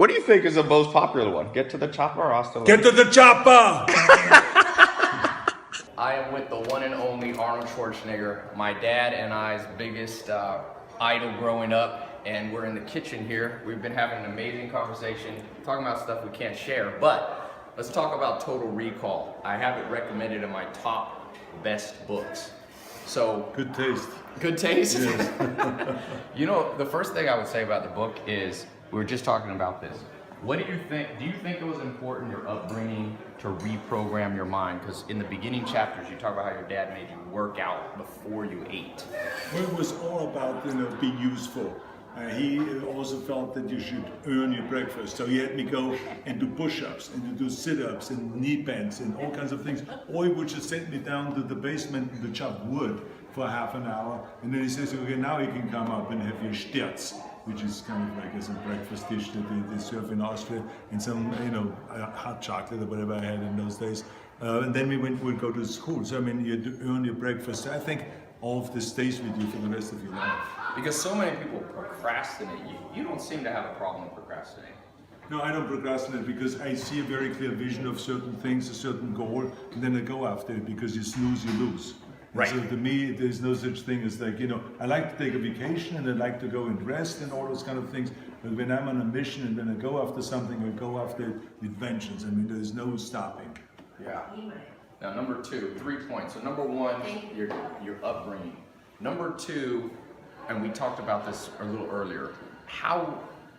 What do you think is the most popular one? Get to the chopper or hasta? Get to the chopper! I am with the one and only Arnold Schwarzenegger, my dad and I's biggest idol growing up, and we're in the kitchen here. We've been having an amazing conversation, talking about stuff we can't share, but let's talk about Total Recall. I have it recommended in my top best books. So Good taste. good taste. Yes. You know, the first thing I would say about the book is we were just talking about this. What do you think? Do you think it was important, your upbringing, to reprogram your mind? Because in the beginning chapters, you talk about how your dad made you work out before you ate. Well, it was all about, being useful. He also felt that you should earn your breakfast. So he had me go and do push-ups and to do sit-ups and knee bends and all kinds of things. Or he would just send me down to the basement to chop wood for half an hour. And then he says, okay, now you can come up and have your Stirz, which is kind of like as a breakfast dish that they serve in Austria, and some, hot chocolate or whatever I had in those days. And then we'd go to school. So, you had to earn your breakfast. I think all of this stays with you for the rest of your life. Because so many people procrastinate. You don't seem to have a problem with procrastinating. No, I don't procrastinate because I see a very clear vision of certain things, a certain goal, and then I go after it, because you snooze, you lose. Right. So to me, there's no such thing as like, I like to take a vacation and I like to go and rest and all those kind of things. But when I'm on a mission and when I go after something, I go after it with vengeance. There's no stopping. Yeah. Now, number two, 3 points. So number one, your upbringing. Number two, and we talked about this a little earlier,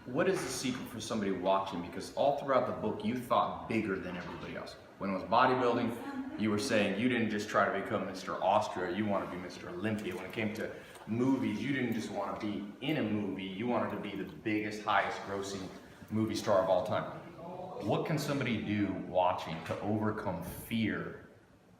what is the secret for somebody watching? Because all throughout the book, you thought bigger than everybody else. When it was bodybuilding, you were saying you didn't just try to become Mr. Austria, you want to be Mr. Olympia. When it came to movies, you didn't just want to be in a movie, you wanted to be the biggest, highest grossing movie star of all time. What can somebody do watching to overcome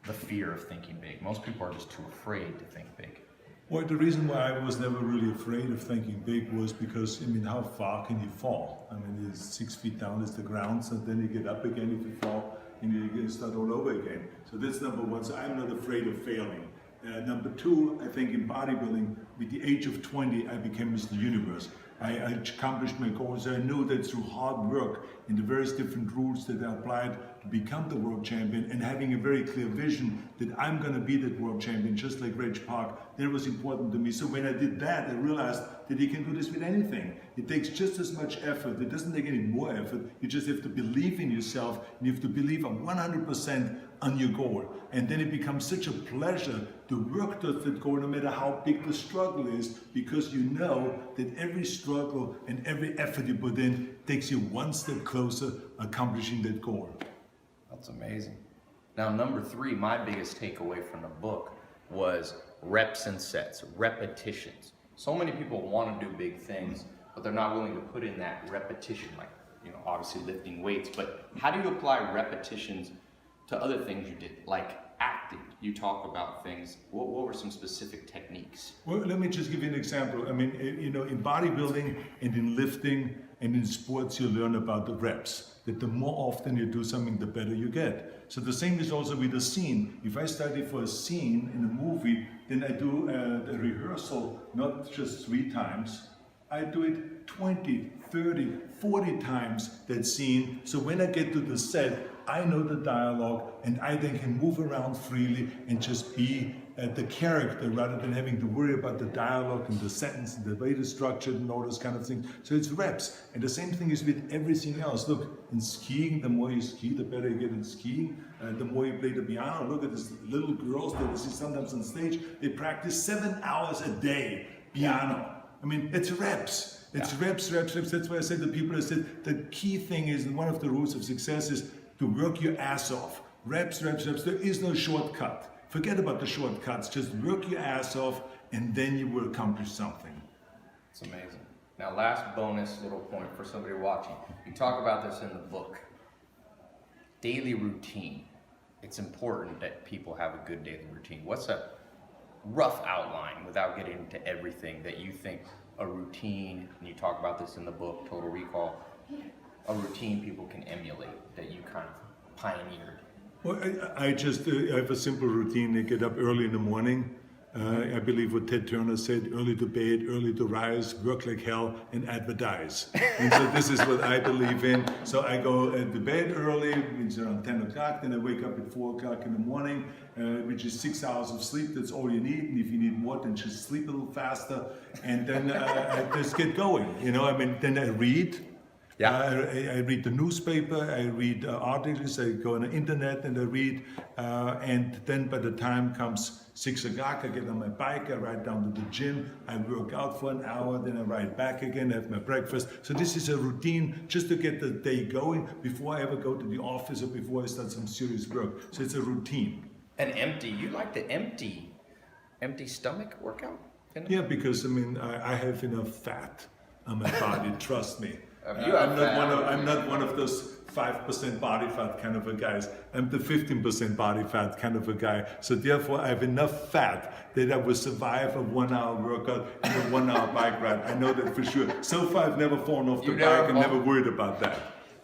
the fear of thinking big? Most people are just too afraid to think big. Well, the reason why I was never really afraid of thinking big was because, how far can you fall? It's 6 feet down is the ground, so then you get up again if you fall, and you can start all over again. So that's number one. So I'm not afraid of failing. Number two, I think in bodybuilding, with the age of 20, I became Mr. Universe. I accomplished my goals. I knew that through hard work and the various different rules that I applied to become the world champion, and having a very clear vision that I'm going to be that world champion, just like Reg Park, that was important to me. So when I did that, I realized that you can do this with anything. It takes just as much effort. It doesn't take any more effort. You just have to believe in yourself, and you have to believe 100% on your goal. And then it becomes such a pleasure to work towards that goal, no matter how big the struggle is, because you know that every struggle and every effort you put in takes you one step closer accomplishing that goal. That's amazing. Now, number three, my biggest takeaway from the book was reps and sets, repetitions. So many people want to do big things, but they're not willing to put in that repetition, like, obviously lifting weights. But how do you apply repetitions to other things you did, like acting? You talk about things. What were some specific techniques? Well, let me just give you an example. In bodybuilding and in lifting and in sports, you learn about the reps. That the more often you do something, the better you get. So the same is also with a scene. If I study for a scene in a movie, then I do a rehearsal, not just 3 times. I do it 20, 30, 40 times, that scene. So when I get to the set, I know the dialogue, and I then can move around freely and just be the character rather than having to worry about the dialogue and the sentence and the way it's structured and all those kind of things. So it's reps. And the same thing is with everything else. Look, in skiing, the more you ski, the better you get in skiing. The more you play the piano. Look at these little girls that you see sometimes on stage. They practice 7 hours a day piano. It's reps. It's reps. That's why I said to people, the key thing is, and one of the rules of success is to work your ass off. Reps. There is no shortcut. Forget about the shortcuts. Just work your ass off, and then you will accomplish something. It's amazing. Now, last bonus little point for somebody watching. You talk about this in the book. Daily routine. It's important that people have a good daily routine. What's a rough outline, without getting into everything, that you think a routine, and you talk about this in the book, Total Recall, a routine people can emulate that you kind of pioneered? Well, I have a simple routine. I get up early in the morning. I believe what Ted Turner said, early to bed, early to rise, work like hell, and advertise. And so this is what I believe in. So I go to bed early, it's around 10 o'clock, then I wake up at 4 o'clock in the morning, which is 6 hours of sleep, that's all you need. And if you need more, then just sleep a little faster. And then I just get going, you know, I mean, then I read. Yeah. I read the newspaper, I read articles, I go on the internet and I read, and then by the time comes 6 o'clock, I get on my bike, I ride down to the gym, I work out for an hour, then I ride back again, have my breakfast. So this is a routine just to get the day going before I ever go to the office or before I start some serious work. So it's a routine. And empty, you like the empty stomach workout? Yeah, because I mean, I have enough fat on my body, trust me. I'm not one of those 5% body fat kind of a guys. I'm the 15% body fat kind of a guy. So therefore, I have enough fat that I will survive a 1 hour workout and a 1 hour bike ride. I know that for sure. So far, I've never fallen off the bike and never worried about that.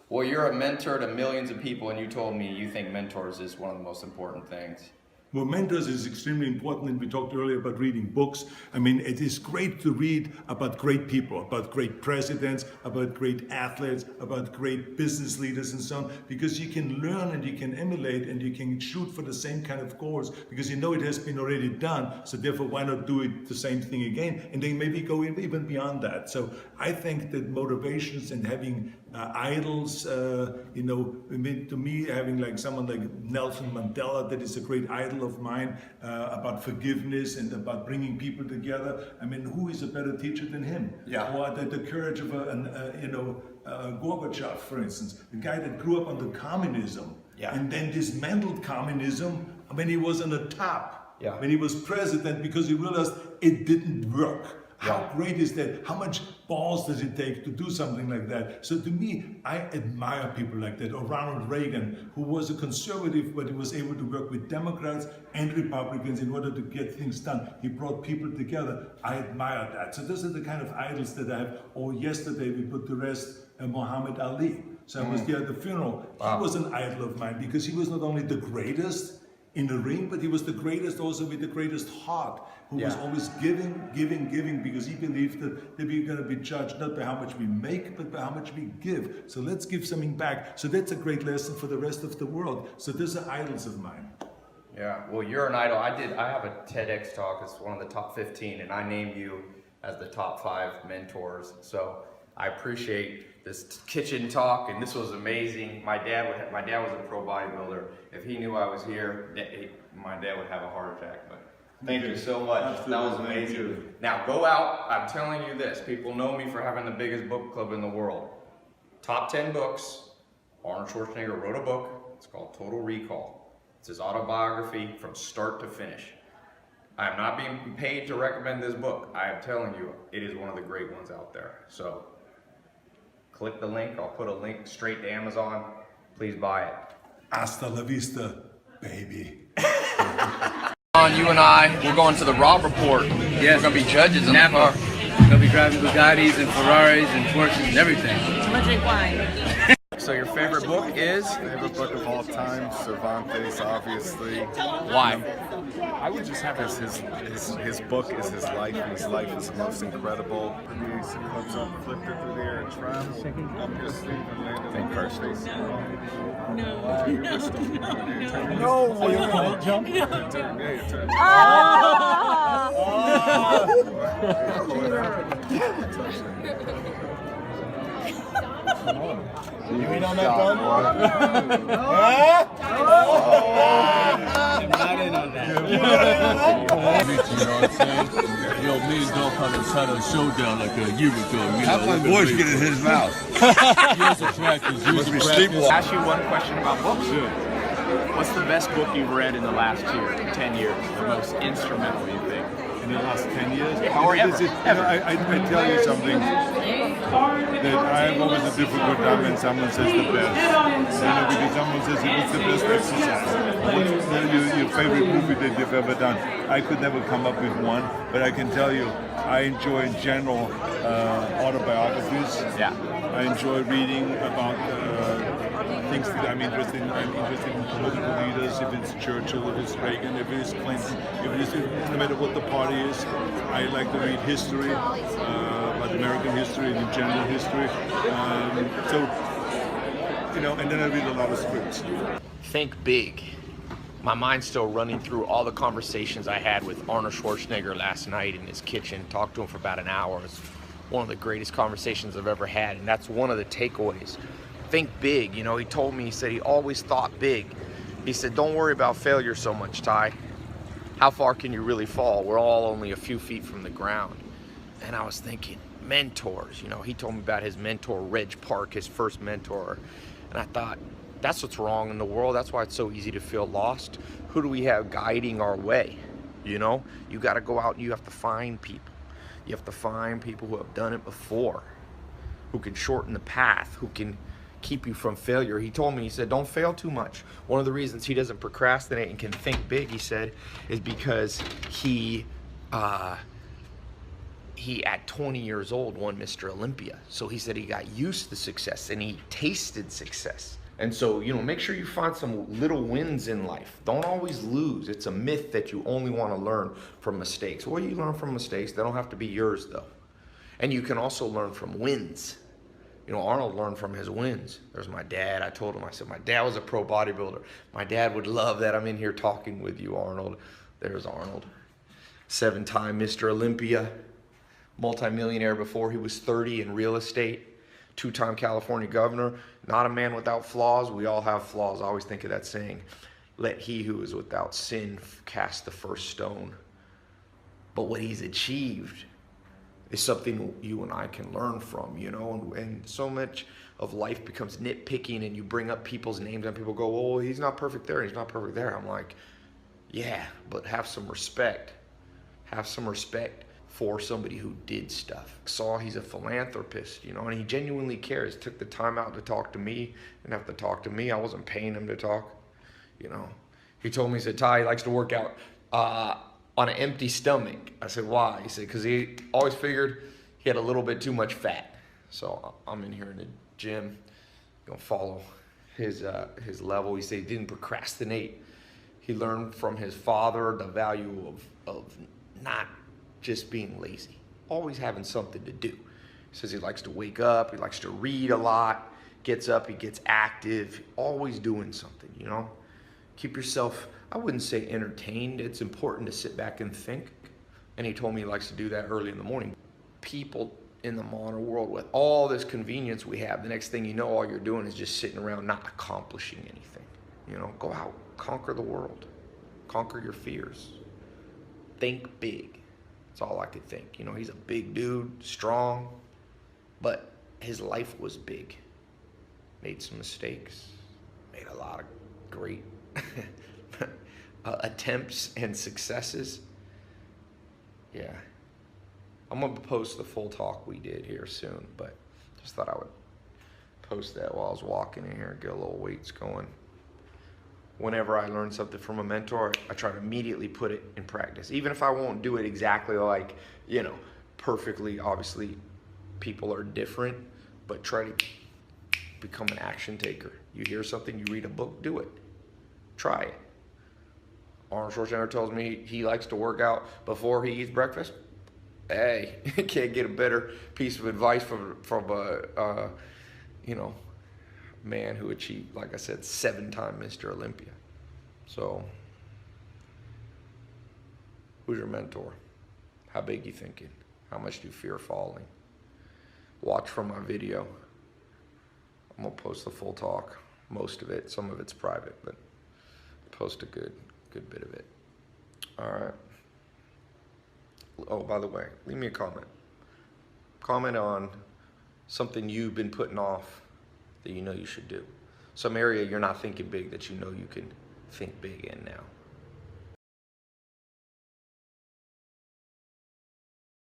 Well, you're a mentor to millions of people, and you told me you think mentors is one of the most important things. Well, mentors is extremely important, and we talked earlier about reading books. I mean, it is great to read about great people, about great presidents, about great athletes, about great business leaders and so on, because you can learn and you can emulate and you can shoot for the same kind of goals because you know it has been already done. So therefore, why not do it the same thing again? And then maybe go even beyond that. So I think that motivations and having idols, you know, I mean, to me, having like someone like Nelson Mandela, that is a great idol of mine, about forgiveness and about bringing people together. I mean, who is a better teacher than him? Yeah. Or the courage of Gorbachev, for instance, the guy that grew up under communism, yeah, and then dismantled communism when he was on the top, yeah, when he was president, because he realized it didn't work. How great is that? How much balls does it take to do something like that? So to me, I admire people like that. Or Ronald Reagan, who was a conservative, but he was able to work with Democrats and Republicans in order to get things done. He brought people together. I admire that. So those are the kind of idols that I have. Or yesterday we put to rest Muhammad Ali. So I was there at the funeral. Wow. He was an idol of mine because he was not only the greatest in the ring, but he was the greatest also with the greatest heart, who was always giving, because he believed that we're going to be judged not by how much we make, but by how much we give. So let's give something back. So that's a great lesson for the rest of the world. So those are idols of mine. Yeah, well, you're an idol. I have a TEDx talk. It's one of the top 15, and I named you as the top 5 mentors. So I appreciate this kitchen talk, and this was amazing. My dad was a pro bodybuilder. If he knew I was here, my dad would have a heart attack. But thank you so much. Absolutely. That was amazing. Now go out. I'm telling you this. People know me for having the biggest book club in the world. Top 10 books. Arnold Schwarzenegger wrote a book. It's called Total Recall. It's his autobiography from start to finish. I am not being paid to recommend this book. I am telling you, it is one of the great ones out there. So click the link. I'll put a link straight to Amazon. Please buy it. Hasta la vista, baby. You and I, we're going to the Rob Report. Yes. We're going to be judges in Napa. the car. They'll be driving Bugattis and Ferraris and Porsches and everything. I'm gonna drink wine. So your favorite book is? Favorite book of all time, Cervantes, obviously. Why? I would just have his book is his life, and his life is the most incredible. He comes up, flipped it through the air and traveled. I'm just leaving, landed in first face. No, are you going to jump? You mean on that phone? Not in on that. You know what I'm saying? Yo, me and Dolph had a showdown like a year ago. How's my voice get in his mouth? Years of practice. Must be sleepwalking. Ask you one question about books. What's the best book you've read in the last 10 years? The most instrumental, you think? In the last 10 years? Or ever. I tell you something, that I have always a difficult time when someone says the best. Because someone says, what's the best exercise? What's your favorite movie that you've ever done? I could never come up with one, but I can tell you, I enjoy in general autobiographies. Yeah. I enjoy reading about things that I'm interested in. I'm interested in political leaders, if it's Churchill, if it's Reagan, if it's Clinton, if it is, no matter what the party is. I like to read history, about American history and general history. And then I read a lot of scripts. Think big. My mind's still running through all the conversations I had with Arnold Schwarzenegger last night in his kitchen. Talked to him for about an hour. It was one of the greatest conversations I've ever had, and that's one of the takeaways. Think big. You know, he told me, he said he always thought big. He said, don't worry about failure so much, Ty. How far can you really fall? We're all only a few feet from the ground. And I was thinking, mentors. You know, he told me about his mentor, Reg Park, his first mentor. And I thought, that's what's wrong in the world. That's why it's so easy to feel lost. Who do we have guiding our way? You know, you got to go out and you have to find people. You have to find people who have done it before, who can shorten the path, who can keep you from failure. He told me, he said, don't fail too much. One of the reasons he doesn't procrastinate and can think big, he said, is because he at 20 years old won Mr. Olympia. So he said he got used to success and he tasted success. And so, you know, make sure you find some little wins in life. Don't always lose. It's a myth that you only want to learn from mistakes. Well, you learn from mistakes. They don't have to be yours, though. And you can also learn from wins. You know, Arnold learned from his wins. There's my dad. I told him, I said, my dad was a pro bodybuilder. My dad would love that I'm in here talking with you, Arnold. There's Arnold. 7-time Mr. Olympia. Multi-millionaire before he was 30 in real estate. 2-time California governor, not a man without flaws. We all have flaws. I always think of that saying, let he who is without sin cast the first stone. But what he's achieved is something you and I can learn from, you know, and so much of life becomes nitpicking and you bring up people's names and people go, oh, he's not perfect there, he's not perfect there. I'm like, yeah, but have some respect. Have some respect for somebody who did stuff. Saw he's a philanthropist, you know, and he genuinely cares. Took the time out to talk to me, didn't have to talk to me. I wasn't paying him to talk, you know. He told me, he said, Ty, he likes to work out on an empty stomach. I said, why? He said, because he always figured he had a little bit too much fat. So I'm in here in the gym, gonna follow his level. He said he didn't procrastinate. He learned from his father the value of not just being lazy, always having something to do. He says he likes to wake up, he likes to read a lot, gets up, he gets active, always doing something, you know. Keep yourself, I wouldn't say entertained, it's important to sit back and think. And he told me he likes to do that early in the morning. People in the modern world, with all this convenience we have, the next thing you know, all you're doing is just sitting around not accomplishing anything. You know, go out, conquer the world, conquer your fears, think big. That's all I could think. You know, he's a big dude, strong, but his life was big. Made some mistakes, made a lot of great attempts and successes. Yeah. I'm going to post the full talk we did here soon, but just thought I would post that while I was walking in here, get a little weights going. Whenever I learn something from a mentor, I try to immediately put it in practice. Even if I won't do it exactly like, you know, perfectly, obviously people are different, but try to become an action taker. You hear something, you read a book, do it. Try it. Arnold Schwarzenegger tells me he likes to work out before he eats breakfast. Hey, can't get a better piece of advice from a, you know, man who achieved, like I said, 7-time Mr. Olympia. So, who's your mentor? How big you thinking? How much do you fear falling? Watch from my video. I'm gonna post the full talk, most of it. Some of it's private, but post a good bit of it. All right. Oh, by the way, leave me a comment. Comment on something you've been putting off that you know you should do. Some area you're not thinking big that you know you can think big in now.